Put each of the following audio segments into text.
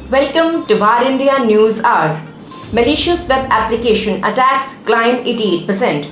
Welcome to VARINDIA News Hour. Malicious web application attacks climbed 88%.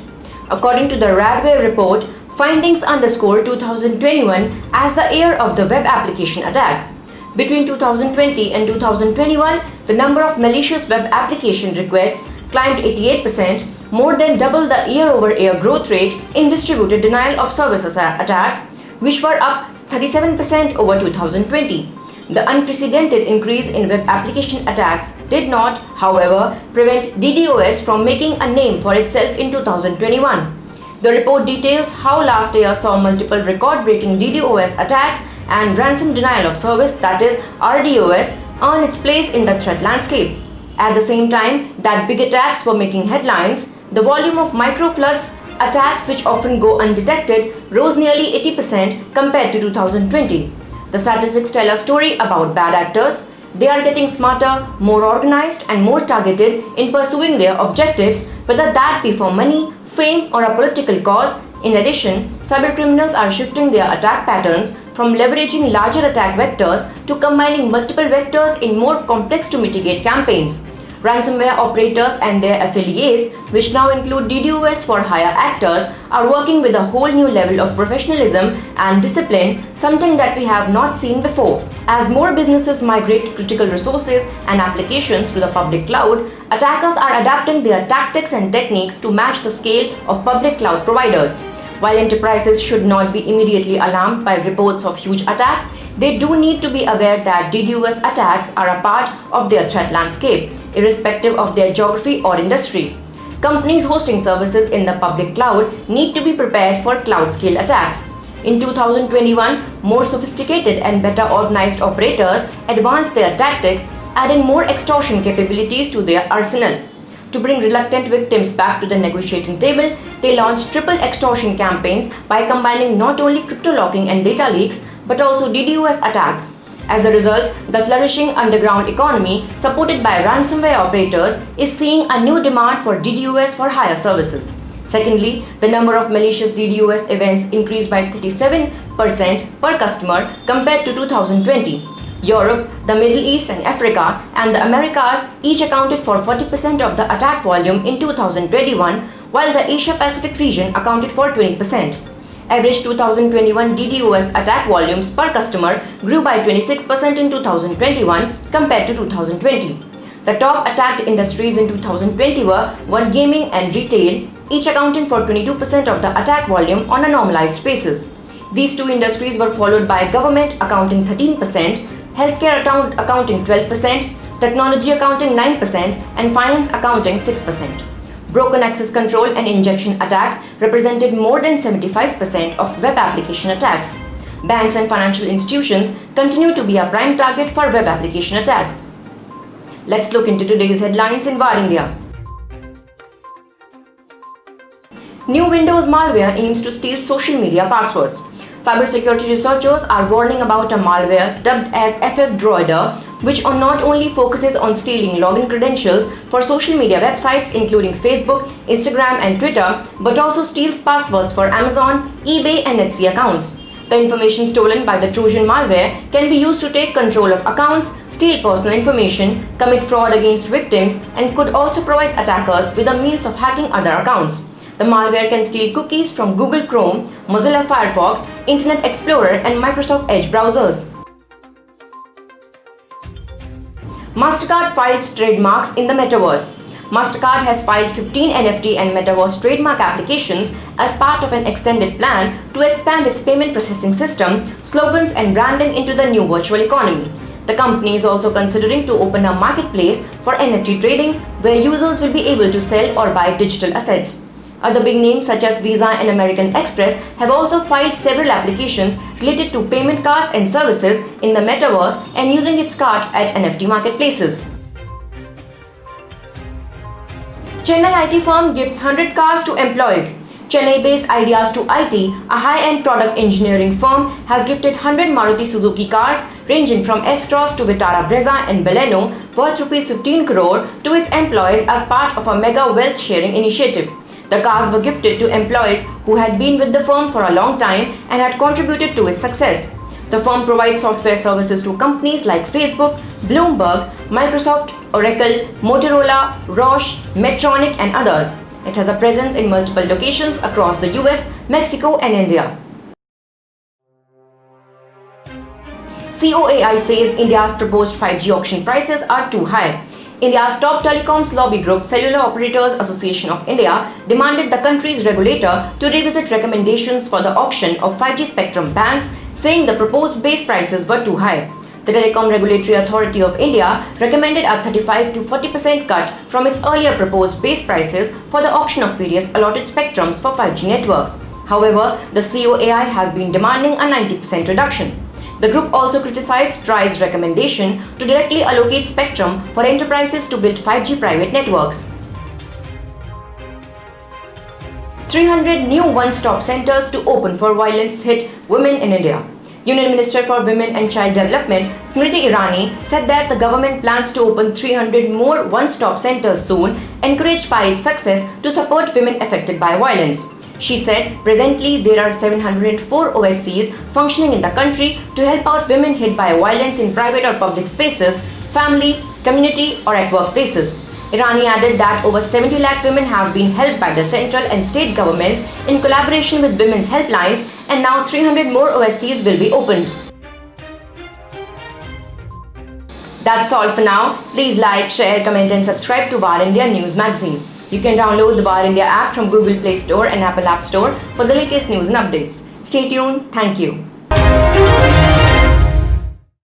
According to the Radware report, findings underscore 2021 as the year of the web application attack. Between 2020 and 2021, the number of malicious web application requests climbed 88%, more than double the year-over-year growth rate in distributed denial of services attacks, which were up 37% over 2020. The unprecedented increase in web application attacks did not, however, prevent DDoS from making a name for itself in 2021. The report details how last year saw multiple record-breaking DDoS attacks and ransom denial of service, that is RDoS, earn its place in the threat landscape. At the same time that big attacks were making headlines, the volume of micro-floods attacks, which often go undetected, rose nearly 80% compared to 2020. The statistics tell a story about bad actors. They are getting smarter, more organized, and more targeted in pursuing their objectives, whether that be for money, fame, or a political cause. In addition, cybercriminals are shifting their attack patterns from leveraging larger attack vectors to combining multiple vectors in more complex to mitigate campaigns. Ransomware operators and their affiliates, which now include DDoS-for-hire actors, are working with a whole new level of professionalism and discipline, something that we have not seen before. As more businesses migrate critical resources and applications to the public cloud, attackers are adapting their tactics and techniques to match the scale of public cloud providers. While enterprises should not be immediately alarmed by reports of huge attacks, they do need to be aware that DDoS attacks are a part of their threat landscape, irrespective of their geography or industry. Companies hosting services in the public cloud need to be prepared for cloud-scale attacks. In 2021, more sophisticated and better organized operators advanced their tactics, adding more extortion capabilities to their arsenal. To bring reluctant victims back to the negotiating table, they launched triple extortion campaigns by combining not only cryptolocking and data leaks, but also DDoS attacks. As a result, the flourishing underground economy, supported by ransomware operators, is seeing a new demand for DDoS-for-hire services. Secondly, the number of malicious DDoS events increased by 37% per customer compared to 2020. Europe, the Middle East and Africa, and the Americas each accounted for 40% of the attack volume in 2021, while the Asia-Pacific region accounted for 20%. Average 2021 DDoS attack volumes per customer grew by 26% in 2021 compared to 2020. The top attacked industries in 2020 were gaming and retail, each accounting for 22% of the attack volume on a normalized basis. These two industries were followed by government accounting 13%, healthcare accounting 12%, technology accounting 9%, and finance accounting 6%. Broken access control and injection attacks represented more than 75% of web application attacks. Banks and financial institutions continue to be a prime target for web application attacks. Let's look into today's headlines in VARINDIA. NewWindowsmalware aims to steal social media passwords. Cybersecurity researchers are warning about a malware dubbed as FF Droider, which not only focuses on stealing login credentials for social media websites including Facebook, Instagram, and Twitter, but also steals passwords for Amazon, eBay, and Etsy accounts. The information stolen by the Trojan malware can be used to take control of accounts, steal personal information, commit fraud against victims, and could also provide attackers with a means of hacking other accounts. The malware can steal cookies from Google Chrome, Mozilla Firefox, Internet Explorer, and Microsoft Edge browsers. Mastercard files trademarks in the metaverse. Mastercard has filed 15 NFT and metaverse trademark applications as part of an extended plan to expand its payment processing system, slogans, and branding into the new virtual economy. The company is also considering to open a marketplace for NFT trading where users will be able to sell or buy digital assets. Other big names such as Visa and American Express have also filed several applications related to payment cards and services in the metaverse and using its card at NFT marketplaces. Chennai IT firm gives 100 cars to employees. Chennai-based Ideas to IT, a high-end product engineering firm, has gifted 100 Maruti Suzuki cars ranging from S-Cross to Vitara Brezza and Baleno worth ₹15 crore to its employees as part of a mega wealth-sharing initiative. The cars were gifted to employees who had been with the firm for a long time and had contributed to its success. The firm provides software services to companies like Facebook, Bloomberg, Microsoft, Oracle, Motorola, Roche, Medtronic, and others. It has a presence in multiple locations across the US, Mexico, and India. COAI says India's proposed 5G auction prices are too high. India's top telecoms lobby group, Cellular Operators Association of India, demanded the country's regulator to revisit recommendations for the auction of 5G spectrum bands, saying the proposed base prices were too high. The Telecom Regulatory Authority of India recommended a 35 to 40% cut from its earlier proposed base prices for the auction of various allotted spectrums for 5G networks. However, the COAI has been demanding a 90% reduction. The group also criticized TRAI's recommendation to directly allocate spectrum for enterprises to build 5G private networks. 300 new one-stop centers to open for violence-hit women in India. Union Minister for Women and Child Development, Smriti Irani, said that the government plans to open 300 more one-stop centers soon, encouraged by its success to support women affected by violence. She said, presently there are 704 OSCs functioning in the country to help out women hit by violence in private or public spaces, family, community, or at workplaces. Irani added that over 70 lakh women have been helped by the central and state governments in collaboration with women's helplines, and now 300 more OSCs will be opened. That's all for now. Please like, share, comment and subscribe to VARINDIA News Magazine. You can download the VARINDIA app from Google Play Store and Apple App Store for the latest news and updates. Stay tuned. Thank you.